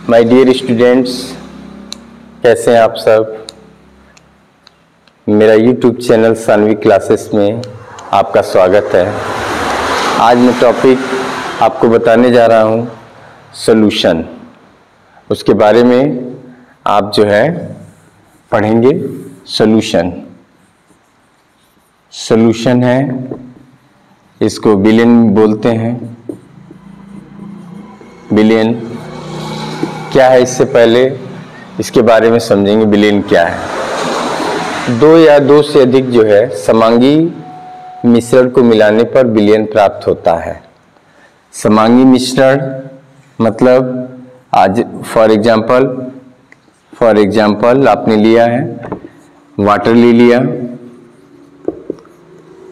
My dear students, कैसे हैं आप सब। मेरा यूट्यूब चैनल सानवी क्लासेस में आपका स्वागत है। आज मैं टॉपिक आपको बताने जा रहा हूं सॉल्यूशन। उसके बारे में आप जो है पढ़ेंगे। सॉल्यूशन सॉल्यूशन है, इसको बिलियन बोलते हैं। बिलियन क्या है, इससे पहले इसके बारे में समझेंगे। बिलियन क्या है। दो या दो से अधिक जो है समांगी मिश्रण को मिलाने पर बिलियन प्राप्त होता है। समांगी मिश्रण मतलब आज फॉर एग्जाम्पल आपने लिया है वाटर ले लिया,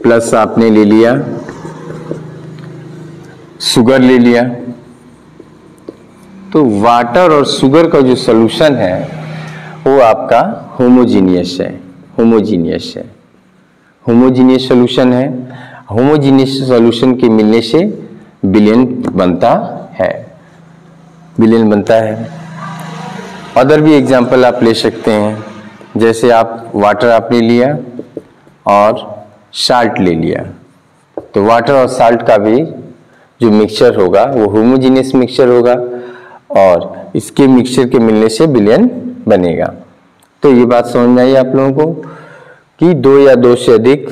प्लस आपने ले लिया शुगर ले लिया। तो वाटर और शुगर का जो सॉल्यूशन है वो आपका होमोजीनियस है। होमोजीनियस सॉल्यूशन है। होमोजीनियस सॉल्यूशन के मिलने से बिलियन बनता है। अदर भी एग्जांपल आप ले सकते हैं, जैसे आप वाटर आपने लिया और साल्ट ले लिया, तो वाटर और साल्ट का भी जो मिक्सचर होगा वो होमोजीनियस मिक्सचर होगा और इसके मिक्सचर के मिलने से बिलियन बनेगा। तो ये बात समझ में आई आप लोगों को कि दो या दो से अधिक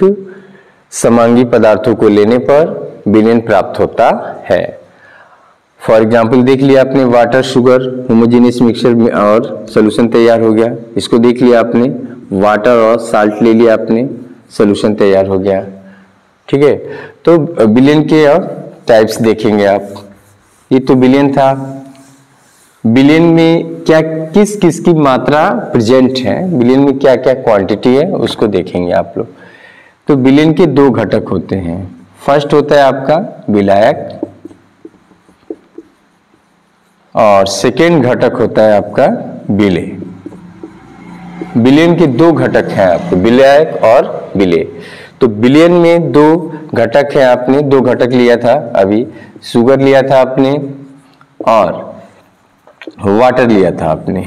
समांगी पदार्थों को लेने पर बिलियन प्राप्त होता है। फॉर एग्जाम्पल देख लिया आपने वाटर शुगर होमोजीनियस मिक्सचर में और सॉल्यूशन तैयार हो गया। इसको देख लिया आपने वाटर और साल्ट ले लिया आपने, सॉल्यूशन तैयार हो गया। ठीक है, तो बिलियन के और टाइप्स देखेंगे आप। ये तो बिलियन था। बिलियन में क्या किस किस की मात्रा प्रेजेंट है, बिलियन में क्या क्या क्वांटिटी है उसको देखेंगे आप लोग। तो बिलियन के दो घटक होते हैं। फर्स्ट होता है आपका विलायक और सेकेंड घटक होता है आपका विलेय। बिलियन के दो घटक हैं आपके, विलायक और विलेय। तो बिलियन में दो घटक है, आपने दो घटक लिया था, अभी शुगर लिया था आपने और वाटर लिया था आपने,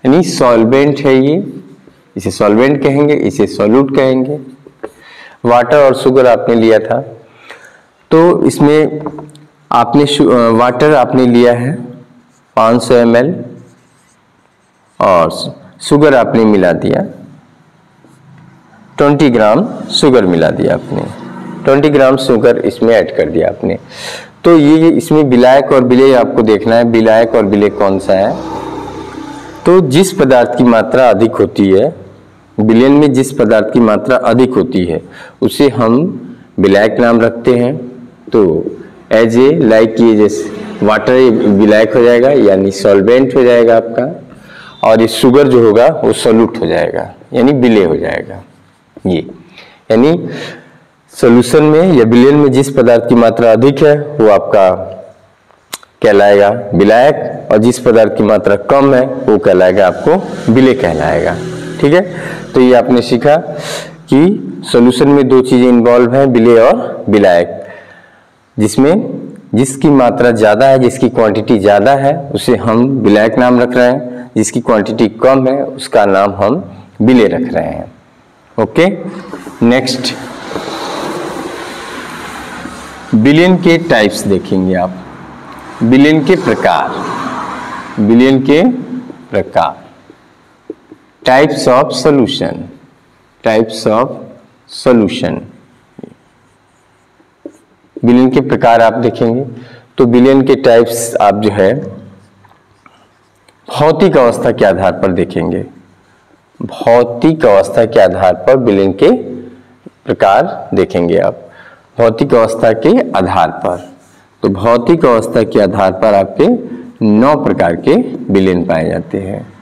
यानी सॉल्वेंट है ये, इसे सॉल्वेंट कहेंगे, इसे सॉल्यूट कहेंगे। वाटर और शुगर आपने लिया था, तो इसमें आपने वाटर आपने लिया है 500 ml और शुगर आपने मिला दिया 20 ग्राम शुगर मिला दिया आपने, 20 ग्राम शुगर इसमें ऐड कर दिया आपने। तो ये इसमें विलायक और विलेय आपको देखना है, विलायक और विलेय कौन सा है। तो जिस पदार्थ की मात्रा अधिक होती है, बिलियन में जिस पदार्थ की मात्रा अधिक होती है उसे हम विलायक नाम रखते हैं। तो एज ए लाइक ये जैसे वाटर विलायक हो जाएगा यानी सॉल्वेंट हो जाएगा आपका, और ये शुगर जो होगा वो सॉल्यूट हो जाएगा यानी विलेय हो जाएगा। ये यानी सॉल्यूशन में या बिलियन में जिस पदार्थ की मात्रा अधिक है वो आपका कहलाएगा विलायक, और जिस पदार्थ की मात्रा कम है वो कहलाएगा आपको विलेय कहलाएगा। ठीक है, तो ये आपने सीखा कि सॉल्यूशन में दो चीजें इन्वॉल्व हैं, विलेय और विलायक। जिसमें जिसकी मात्रा ज्यादा है, जिसकी क्वांटिटी ज्यादा है उसे हम विलायक नाम रख रहे हैं, जिसकी क्वांटिटी कम है उसका नाम हम विलेय रख रहे हैं। ओके, नेक्स्ट बिलियन के टाइप्स देखेंगे आप। बिलियन के प्रकार, टाइप्स ऑफ सॉल्यूशन। बिलियन के प्रकार आप देखेंगे तो बिलियन के टाइप्स आप जो है भौतिक अवस्था के आधार पर देखेंगे। भौतिक अवस्था के आधार पर बिलियन के प्रकार देखेंगे आप, भौतिक अवस्था के आधार पर। तो भौतिक अवस्था के आधार पर आपके 9 प्रकार के बिलियन पाए जाते हैं।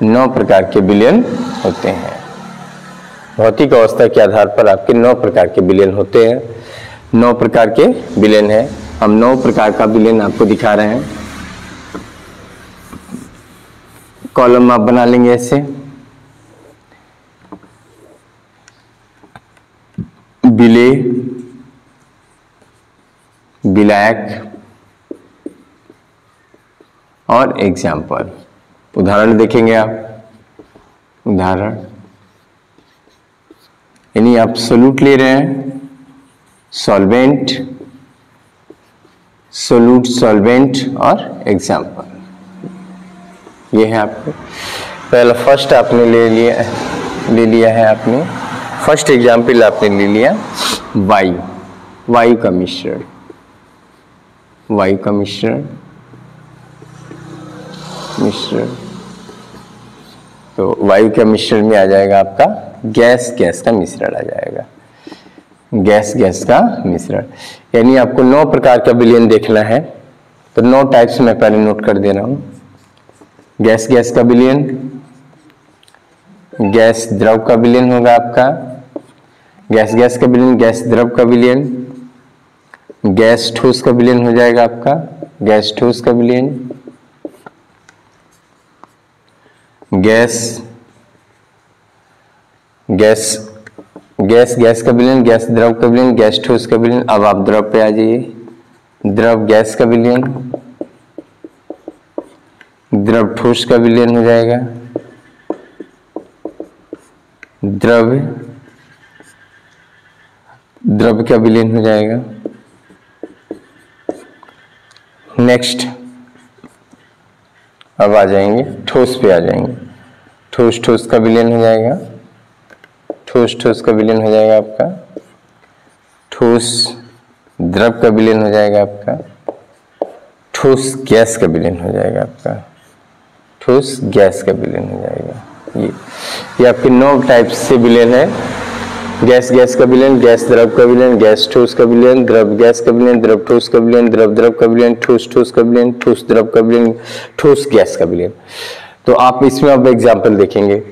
9 प्रकार के बिलियन होते हैं। भौतिक अवस्था के आधार पर आपके 9 प्रकार के बिलियन होते हैं। 9 प्रकार के बिलियन है। हम 9 प्रकार का बिलियन आपको दिखा रहे हैं। कॉलम आप बना लेंगे ऐसे, विलेय, विलायक और एग्जाम्पल। उदाहरण देखेंगे आप, उदाहरण यानी आप सोल्यूट ले रहे हैं, सॉल्वेंट, सोल्यूट, सॉल्वेंट और एग्जाम्पल। ये है आपको पहला फर्स्ट आपने ले लिया है आपने फर्स्ट एग्जाम्पल आपने ले लिया वायु, वायु का मिश्रण, वायु का मिश्रण, तो वायु के मिश्रण में आ जाएगा आपका गैस, गैस का मिश्रण आ जाएगा, गैस, गैस का मिश्रण। यानी आपको 9 प्रकार का विलयन देखना है, तो 9 टाइप्स में पहले नोट कर दे रहा हूं। गैस, गैस का विलयन, गैस द्रव का विलयन होगा आपका, गैस, गैस का विलयन, गैस द्रव का विलयन, गैस ठोस का विलयन हो जाएगा आपका, गैस ठोस का विलयन, गैस, गैस, गैस, गैस का विलयन, गैस द्रव का विलयन, गैस ठोस का विलयन। अब आप द्रव पे आ जाइए, द्रव गैस का विलयन, द्रव ठोस का विलयन हो जाएगा, द्रव, द्रव का विलयन हो जाएगा। नेक्स्ट अब आ जाएंगे ठोस पे आ जाएंगे, ठोस, ठोस का विलयन हो जाएगा, ठोस, ठोस का विलयन हो जाएगा आपका, ठोस द्रव का विलयन हो जाएगा आपका, ठोस गैस का विलयन हो जाएगा आपका, ठोस गैस का विलयन हो जाएगा। ये आपके 9 टाइप से विलयन है। गैस, गैस का विलयन, गैस द्रव का विलयन, गैस ठोस का विलयन, द्रव गैस का विलयन, द्रव ठोस का विलयन, द्रव द्रव का विलयन, ठोस ठोस का विलयन, ठोस द्रव का विलयन, ठोस गैस का विलयन। तो आप इसमें अब एग्जाम्पल देखेंगे।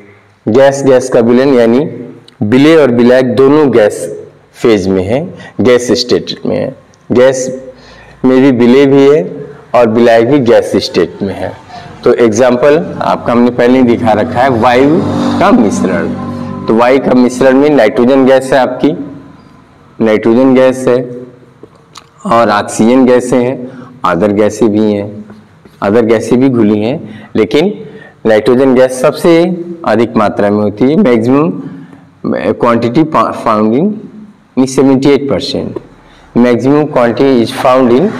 गैस, गैस का विलयन यानी विलय और विलायक दोनों गैस फेज में है, गैस स्टेट में है, गैस में भी विलय भी है और विलायक भी गैस स्टेट में है। तो एग्जाम्पल आपका हमने पहले ही दिखा रखा है, वायु का मिश्रण। तो वायु का मिश्रण में नाइट्रोजन गैस है आपकी, नाइट्रोजन गैस है और ऑक्सीजन गैसें हैं, अदर गैसें भी हैं, अदर गैसें भी घुली हैं, लेकिन नाइट्रोजन गैस सबसे अधिक मात्रा में होती है। Maximum quantity found in 78%, maximum quantity is found in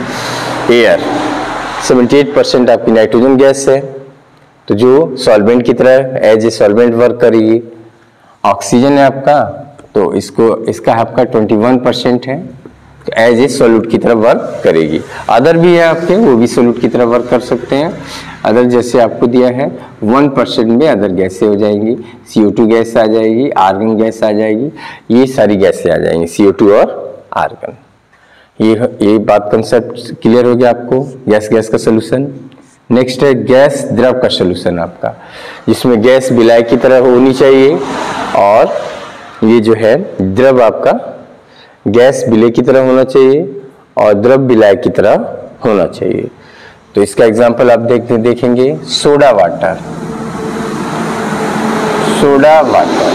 air. 78% आपकी नाइट्रोजन गैस है, तो जो सॉल्वेंट की तरह एज ए सॉल्वेंट वर्क करेगी। ऑक्सीजन है आपका, तो इसका आपका 21% है, तो एज ए सोल्यूट की तरह वर्क करेगी। अदर भी है आपके, वो भी सोल्यूट की तरह वर्क कर सकते हैं। अदर जैसे आपको दिया है 1% में अदर गैसें हो जाएंगी, CO2 गैस आ जाएगी, आर्गन गैस आ जाएगी, ये सारी गैसें आ जाएंगी, CO2 और आर्गन। ये बात कंसेप्ट क्लियर हो गया आपको, गैस, गैस का सोल्यूशन। नेक्स्ट है गैस द्रव का सोल्यूशन आपका, जिसमें गैस विलायक की तरह होनी चाहिए और ये जो है द्रव आपका गैस विलय की तरह होना चाहिए और द्रव विलायक की तरह होना चाहिए। तो इसका एग्जांपल आप देखेंगे soda water, soda water,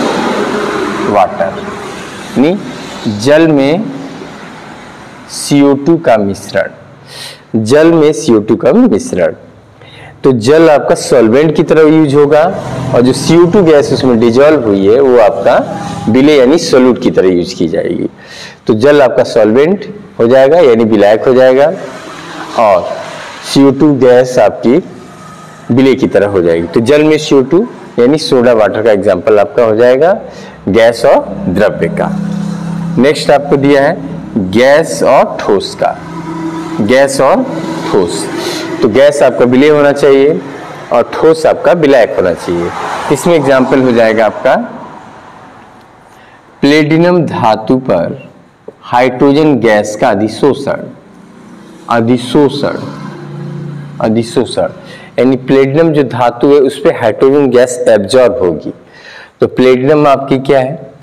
water यानी जल में CO2 का मिश्रण, जल में CO2 का मिश्रण। तो जल आपका सॉल्वेंट की तरह यूज होगा और जो CO2 गैस उसमें डिजॉल्व हुई है वो आपका विलय यानी सोल्यूट की तरह यूज की जाएगी। तो जल आपका सॉल्वेंट हो जाएगा यानी विलायक हो जाएगा और CO2 गैस आपकी विलय की तरह हो जाएगी। तो जल में CO2 यानी सोडा वाटर का एग्जाम्पल आपका हो जाएगा गैस और द्रव्य का। नेक्स्ट आपको दिया है गैस और ठोस का, गैस और ठोस। तो गैस आपका विलय होना चाहिए और ठोस आपका विलायक होना चाहिए। इसमें एग्जाम्पल हो जाएगा आपका प्लेटिनम धातु पर हाइड्रोजन गैस का अधिशोषण, अधिशोषण, अधिशोषण यानी प्लेटिनम जो धातु है उस पर हाइड्रोजन गैस एब्जॉर्ब होगी। तो प्लेटिनम आपकी क्या है,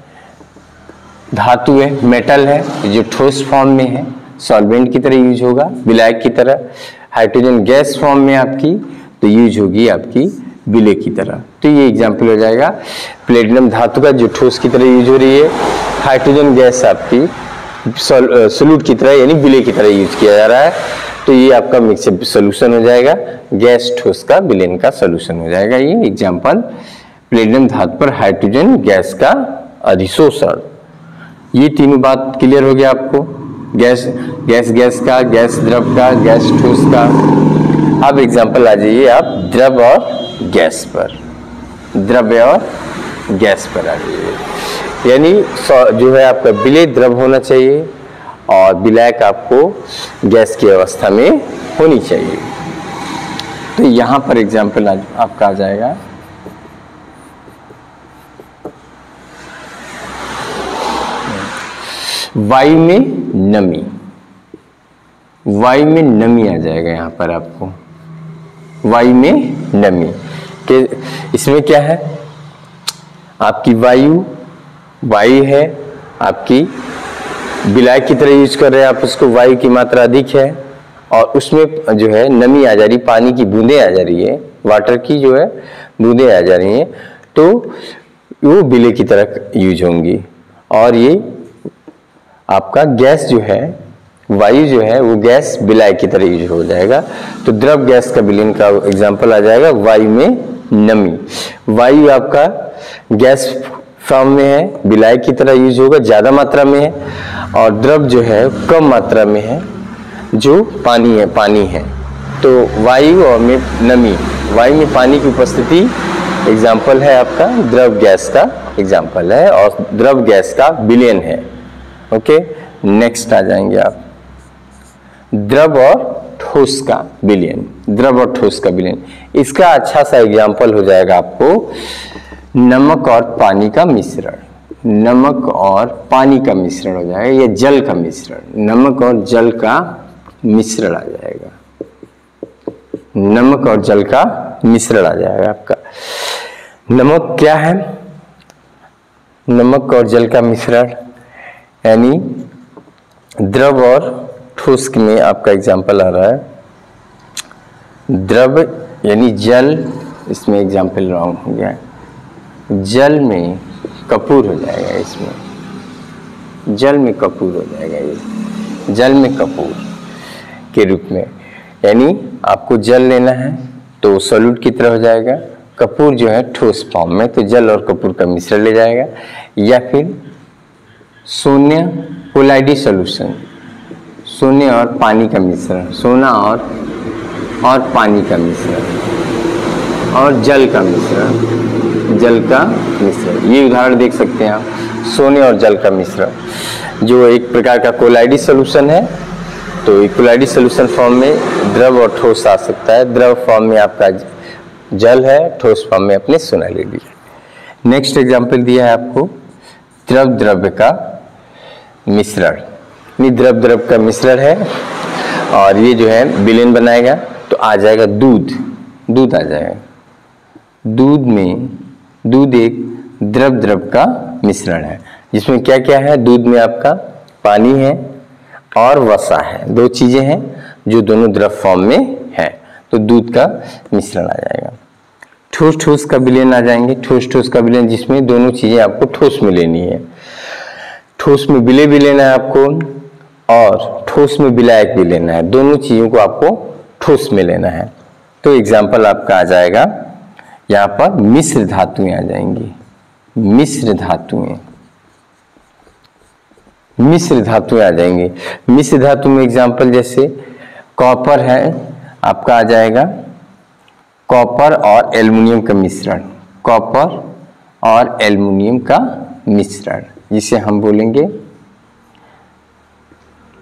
धातु है, मेटल है, जो ठोस फॉर्म में है, सॉल्वेंट की तरह यूज होगा, विलायक की तरह। हाइड्रोजन गैस फॉर्म में आपकी तो यूज होगी आपकी विलय की तरह। तो ये एग्जाम्पल हो जाएगा प्लेटिनम धातु का जो ठोस की तरह यूज हो रही है, हाइड्रोजन गैस आपकी सोल्यूट की तरह यानी विलय की तरह यूज किया जा रहा है। तो ये आपका मिक्सर सोल्यूशन हो जाएगा, गैस ठोस का विलयन का सोल्यूशन हो जाएगा। ये एग्जाम्पल प्लेटिनम धातु पर हाइड्रोजन गैस का अधिशोषण। ये तीनों बात क्लियर हो गया आपको, गैस गैस का, गैस द्रव का, गैस ठोस का। अब एग्जाम्पल आ जाइए आप द्रव और गैस पर, द्रव्य और गैस पर आ जाइए। यानी जो है आपका विलेय द्रव होना चाहिए और विलायक आपको गैस की अवस्था में होनी चाहिए। तो यहां पर एग्जाम्पल आपका आ जाएगा वायु में नमी, वायु में नमी आ जाएगा यहां पर आपको, वायु में नमी के इसमें क्या है, आपकी वायु है आपकी, विलायक की तरह यूज कर रहे हैं आप उसको, वायु की मात्रा अधिक है और उसमें जो है नमी आ जा रही, पानी की बूंदें आ जा रही है, वाटर की जो है बूंदें आ जा रही हैं, तो वो विलेय की तरह यूज होंगी। और ये आपका गैस जो है, वायु जो है वो गैस विलायक की तरह यूज हो जाएगा। तो द्रव गैस का विलयन का एग्जाम्पल आ जाएगा वायु में नमी। वायु आपका गैस फॉर्म में है, विलायक की तरह यूज होगा, ज्यादा मात्रा में है, और द्रव जो है कम मात्रा में है जो पानी है। तो वायु और में नमी, वायु में पानी की उपस्थिति एग्जाम्पल है आपका द्रव गैस का एग्जाम्पल है और द्रव गैस का विलयन है। ओके, नेक्स्ट आ जाएंगे आप द्रव और ठोस का विलयन, द्रव और ठोस का विलयन। इसका अच्छा सा एग्जाम्पल हो जाएगा आपको नमक और पानी का मिश्रण, नमक और पानी का मिश्रण हो जाएगा, या जल का मिश्रण, नमक और जल का मिश्रण आ जाएगा, नमक और जल का मिश्रण आ जाएगा आपका। नमक क्या है, नमक और जल का मिश्रण यानी द्रव और ठोस में आपका एग्जाम्पल आ रहा है। द्रव यानी जल, इसमें एग्जाम्पल रॉन्ग हो गया, जल में कपूर हो जाएगा, इसमें जल में कपूर हो जाएगा, ये जल में कपूर के रूप में। यानी आपको जल लेना है तो सॉल्यूट की तरह हो जाएगा, कपूर जो है ठोस फॉर्म में, तो जल और कपूर का मिश्रण ले जाएगा, या फिर शून्य कोलाइडी सॉल्यूशन, सोने और पानी का मिश्रण, सोना और पानी का मिश्रण और जल का मिश्रण, जल का मिश्रण। ये उदाहरण देख सकते हैं आप, सोने और जल का मिश्रण जो एक प्रकार का कोलाइडी सॉल्यूशन है। तो एक कोलाइडी सॉल्यूशन फॉर्म में द्रव और ठोस आ सकता है, द्रव फॉर्म में आपका जल है, ठोस फॉर्म में अपने सोना ले लिया। नेक्स्ट एग्जाम्पल दिया है आपको द्रव द्रव्य का मिश्रण, द्रव का मिश्रण है और ये जो है विलयन बनाएगा तो आ जाएगा दूध आ जाएगा। दूध एक द्रव का मिश्रण है जिसमें क्या क्या है, दूध में आपका पानी है और वसा है, दो चीजें हैं जो दोनों द्रव फॉर्म में है, तो दूध का मिश्रण आ जाएगा। ठोस का विलयन आ जाएंगे, ठोस का विलयन जिसमें दोनों चीजें आपको ठोस में लेनी है, ठोस में विलय भी लेना है आपको और ठोस में विलायक भी लेना है, दोनों चीजों को आपको ठोस में लेना है। तो एग्जाम्पल आपका आ जाएगा यहाँ पर मिश्र धातुएं आ जाएंगी, मिश्र धातुएं आ जाएंगी। मिश्र धातु में एग्जाम्पल जैसे कॉपर है आपका आ जाएगा, कॉपर और एल्युमिनियम का मिश्रण, कॉपर और एल्युमिनियम का मिश्रण जिसे हम बोलेंगे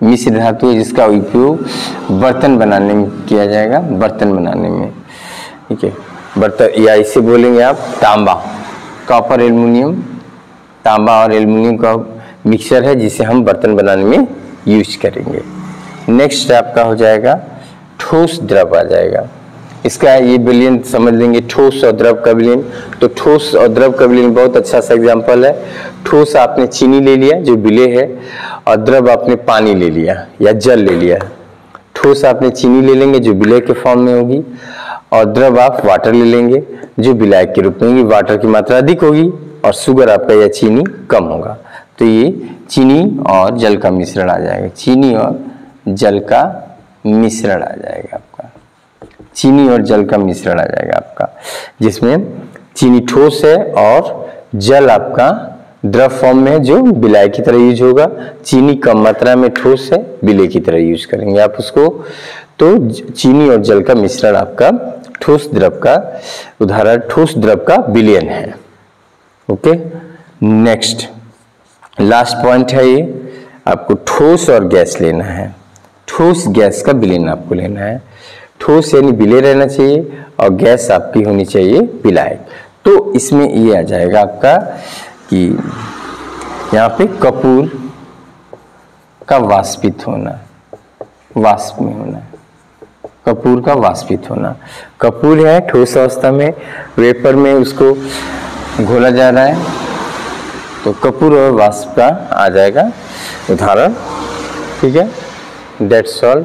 मिश्र धातु है, जिसका उपयोग बर्तन बनाने में किया जाएगा, बर्तन बनाने में, ठीक है, बर्तन, या इसे बोलेंगे आप तांबा, कॉपर एल्युमिनियम, तांबा और एल्युमिनियम का मिक्सचर है जिसे हम बर्तन बनाने में यूज करेंगे। नेक्स्ट आपका हो जाएगा ठोस द्रव आ जाएगा, इसका ये विलयन समझ लेंगे, ठोस और द्रव का विलयन। तो ठोस और द्रव का विलयन बहुत अच्छा सा एग्जांपल है। ठोस आपने चीनी ले लिया जो विलेय है, और द्रव आपने पानी ले लिया या जल ले लिया। ठोस आपने चीनी ले लेंगे जो विलेय के फॉर्म में होगी, और द्रव आप वाटर ले लेंगे जो विलायक के रूप में होगी, वाटर की मात्रा अधिक होगी और शुगर आपका या चीनी कम होगा। तो ये चीनी और जल का मिश्रण आ जाएगा, चीनी और जल का मिश्रण आ जाएगा आपका, चीनी और जल का मिश्रण आ जाएगा आपका, जिसमें चीनी ठोस है और जल आपका द्रव फॉर्म में जो विलाय की तरह यूज होगा, चीनी कम मात्रा में ठोस है, विलेय की तरह यूज करेंगे आप उसको। तो चीनी और जल का मिश्रण आपका ठोस द्रव का उदाहरण, ठोस द्रव का विलयन है। ओके, नेक्स्ट लास्ट पॉइंट है ये, आपको ठोस और गैस लेना है। ठोस गैस का विलयन आपको लेना है। ठोस यानी विलेय रहना चाहिए और गैस आपकी होनी चाहिए विलायक। तो इसमें ये आ जाएगा आपका कि यहाँ पे कपूर का वाष्पित होना, वाष्प में होना, कपूर का वाष्पित होना। कपूर है ठोस अवस्था में, वेपर में उसको घोला जा रहा है, तो कपूर और वाष्प का आ जाएगा उदाहरण। ठीक है, दैट्स ऑल।